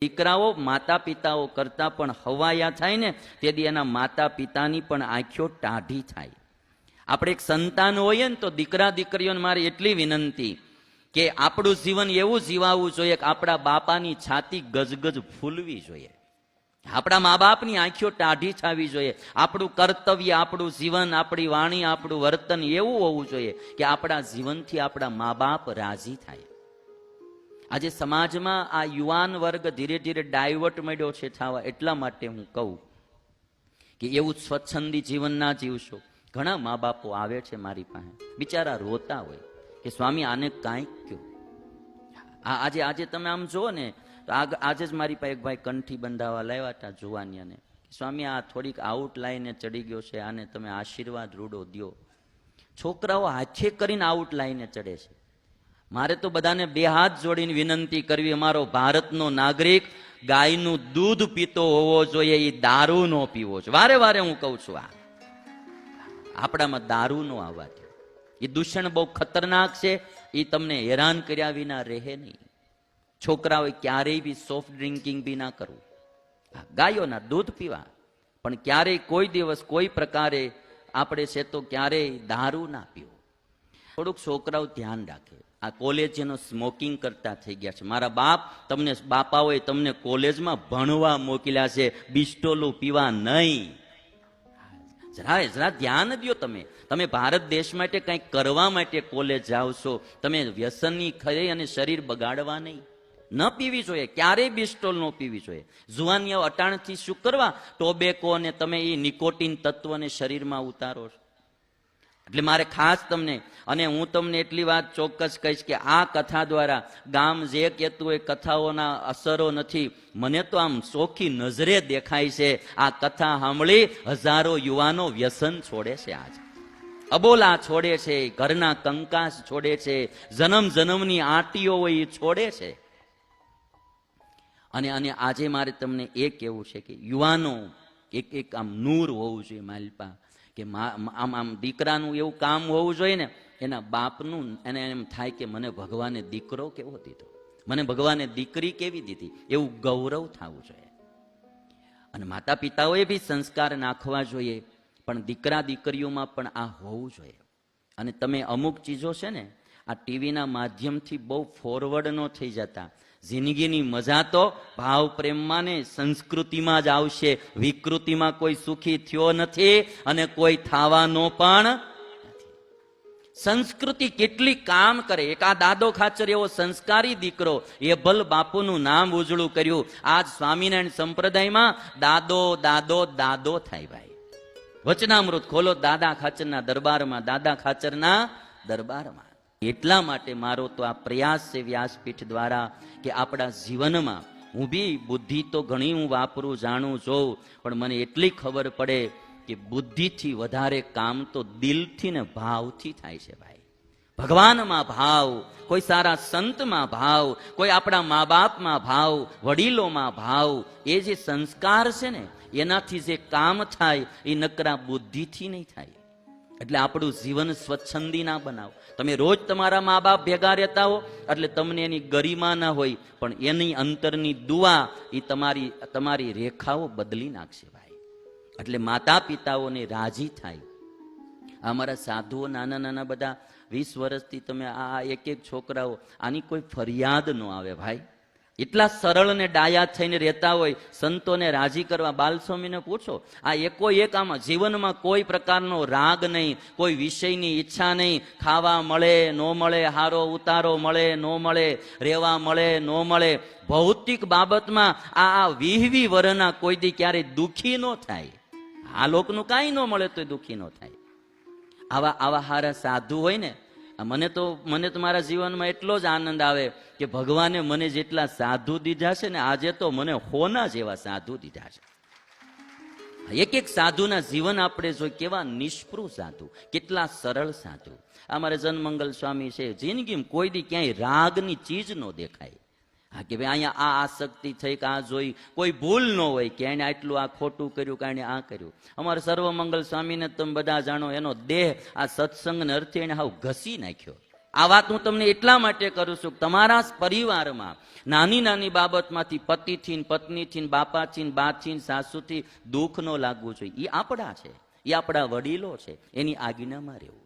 દીકરાઓ માતા પિતાઓ કરતા પણ હવાયા થાય ને તેથી એના માતા પિતાની પણ આંખો ટાઢી થાય. આપણે એક સંતાન હોઈએ ને તો દીકરા દીકરીઓને મારી એટલી વિનંતી કે આપણું જીવન એવું જીવાવું જોઈએ કે આપણા બાપાની છાતી ગજગજ ફૂલવી જોઈએ, આપણા મા બાપની આંખો ટાઢી થવી જોઈએ. આપણું કર્તવ્ય, આપણું જીવન, આપણી વાણી, આપણું વર્તન એવું હોવું જોઈએ કે આપણા જીવનથી આપણા મા બાપ રાજી થાય. આજે સમાજમાં આ યુવાન વર્ગ ધીરે ધીરે ડાયવર્ટ મળ્યો છે થવા, એટલા માટે હું કહું કે એવું સ્વચ્છંદી જીવન ના જીવશો. ઘણા મા બાપો આવે છે મારી પાસે, બિચારા રોતા હોય કે સ્વામી આને કાંઈક કયો. આજે આજે તમે આમ જુઓ ને તો આજે જ મારી પાસે એક ભાઈ કંઠી બંધાવા લાવ્યા હતા જુવાનિયાને. સ્વામી આ થોડીક આઉટ લાઈને ચડી ગયો છે, આને તમે આશીર્વાદ રૂડો દો. છોકરાઓ હાથે કરીને આઉટ લાઈને ચડે છે. મારે તો બધાને બે હાથ જોડીને વિનંતી કરવી, અમારો ભારતનો નાગરિક ગાયનું દૂધ પીતો હોવો જોઈએ, એ દારૂ નો પીવો જોઈએ. વારે વારે હું કહું છું આ આપણામાં દારૂ નો આવવા દે. એ દૂષણ બહુ ખતરનાક છે, એ તમને હેરાન કર્યા વિના રહે નહીં. છોકરાઓએ ક્યારેય બી સોફ્ટ ડ્રિંકિંગ બી ના કરવું, ગાયોના દૂધ પીવા, પણ ક્યારેય કોઈ દિવસ કોઈ પ્રકારે આપણે છે તો ક્યારેય દારૂ ના પીવો. થોડુંક છોકરાઓ ધ્યાન રાખે. આ કોલેજનો સ્મોકિંગ કરતા થઈ ગયા છે. મારા બાપ તમને બાપાઓએ તમને કોલેજમાં ભણવા મોકલ્યા છે, બિસ્ટોલું પીવા નહીં. જરા ધ્યાન દો. તમે ભારત દેશ માટે કંઈક કરવા માટે કોલેજ જાઓ છો, તમે વ્યસનની ખાઈ અને શરીર બગાડવા નહીં. ન પીવી જોઈએ, ક્યારેય બિસ્ટોલ ન પીવી જોઈએ. જુવાનીઓ અટાણથી શું કરવા ટોબેકો અને તમે એ નિકોટીન તત્વને શરીરમાં ઉતારો છો. એટલે મારે ખાસ તમને, અને હું તમને એટલી વાત ચોક્કસ કહીશ કે આ કથા દ્વારા ગામ જે કહેતું હોય કથાઓના અસરો નથી, મને તો આમ ચોખ્ખી નજરે દેખાય છે. આ કથા સાંભળી હજારો યુવાનો વ્યસન છોડે છે, આજ અબોલા છોડે છે, ઘરના કંકાસ છોડે છે, જન્મ જન્મની આંટીઓ હોય એ છોડે છે. અને આજે મારે તમને એ કહેવું છે કે યુવાનો એક આમ નૂર હોવું જોઈએ માલપા, કે આમ દીકરાનું એવું કામ હોવું જોઈએ ને, એના બાપનું એને એમ થાય કે મને ભગવાને દીકરો કેવો દીધો, મને ભગવાને દીકરી કેવી દીધી, એવું ગૌરવ થવું જોઈએ. અને માતા પિતાઓએ બી સંસ્કાર નાખવા જોઈએ, પણ દીકરા દીકરીઓમાં પણ આ હોવું જોઈએ. અને તમે અમુક ચીજો છે ને આ ટીવીના માધ્યમથી બહુ ફોરવર્ડ ન થઈ જતા. જિંદગીની મજા તો ભાવ પ્રેમમાં ને સંસ્કૃતિમાં જ આવશે. વિકૃતિમાં કોઈ સુખી થયો નથી અને કોઈ થવાનો પણ નથી. સંસ્કૃતિ કેટલી કામ કરે. એક આ દાદો ખાચર એવો સંસ્કારી દીકરો, એ ભલ બાપુનું નામ ઉજળું કર્યું. આજ સ્વામિનારાયણ સંપ્રદાયમાં દાદો દાદો દાદો થાય. ભાઈ વચનામૃત ખોલો દાદા ખાચરના દરબારમાં, દાદા ખાચરના દરબારમાં. એટલા માટે મારો તો આ પ્રયાસ છે વ્યાસપીઠ દ્વારા કે આપણા જીવનમાં, હું બી બુદ્ધિ તો ઘણી હું વાપરું, જાણું જોઉં, પણ મને એટલી ખબર પડે કે બુદ્ધિથી વધારે કામ તો દિલથી ને ભાવથી થાય છે. ભાઈ ભગવાનમાં ભાવ, કોઈ સારા સંતમાં ભાવ, કોઈ આપણા મા બાપમાં ભાવ, વડીલોમાં ભાવ, એ જે સંસ્કાર છે ને એનાથી જે કામ થાય એ નકરા બુદ્ધિથી નહીં થાય. એટલે આપણું જીવન સ્વચ્છંદી ના બનાવો. તમે રોજ તમારા મા બાપ ભેગા રહેતા હો એટલે તમને એની ગરિમા ના હોય, પણ એની અંતરની દુઆ એ તમારી રેખાઓ બદલી નાખશે. ભાઈ એટલે માતા પિતાઓને રાજી થાય. અમારા સાધુઓ નાના નાના બધા 20 વર્ષથી તમે આ એક એક છોકરાઓ, આની કોઈ ફરિયાદ ન આવે. ભાઈ એટલા સરળ ને ડાયા થઈને રહેતા હોય, સંતોને રાજી કરવા. બાલસ્વામીને પૂછો, આ એકો એક આમાં જીવનમાં કોઈ પ્રકારનો રાગ નહીં, કોઈ વિષયની ઈચ્છા નહીં. ખાવા મળે ન મળે, હારો ઉતારો મળે ન મળે, રહેવા મળે ન મળે, ભૌતિક બાબતમાં આ 20 વર્ષના કોઈ દી ક્યારેય દુઃખી ન થાય. આ લોકનું કાંઈ ન મળે તો દુઃખી ન થાય. આવા હારા સાધુ હોય ને, મને તો મારા જીવનમાં એટલો જ આનંદ આવે કે ભગવાને મને જેટલા સાધુ દીધા છે ને, આજે તો મને હોના જેવા સાધુ દીધા છે. એક એક સાધુના જીવન આપણે જોઈ, કેવા નિષ્પૃહ સાધુ, કેટલા સરળ સાધુ. અમારે જનમંગલ સ્વામી છે, જિંદગીમાં કોઈ દી ક્યાંય રાગની ચીજ ન દેખાય. હા કે ભાઈ અહીંયા આ આસક્તિ થઈ કે આ જોઈ, કોઈ ભૂલ ન હોય કે એને આટલું આ ખોટું કર્યું કે એને આ કર્યું. અમારે સર્વમંગલ સ્વામીને તમે બધા જાણો, એનો દેહ આ સત્સંગને અર્થે એને હાવ ઘસી નાખ્યો. આ વાત હું તમને એટલા માટે કરું છું કે તમારા પરિવારમાં નાની નાની બાબતમાંથી પતિથી પત્નીથી બાપાથી બાથી સાસુથી દુઃખ ન લાગવું જોઈએ. એ આપણા છે, એ આપણા વડીલો છે, એની આજ્ઞામાં રહેવું.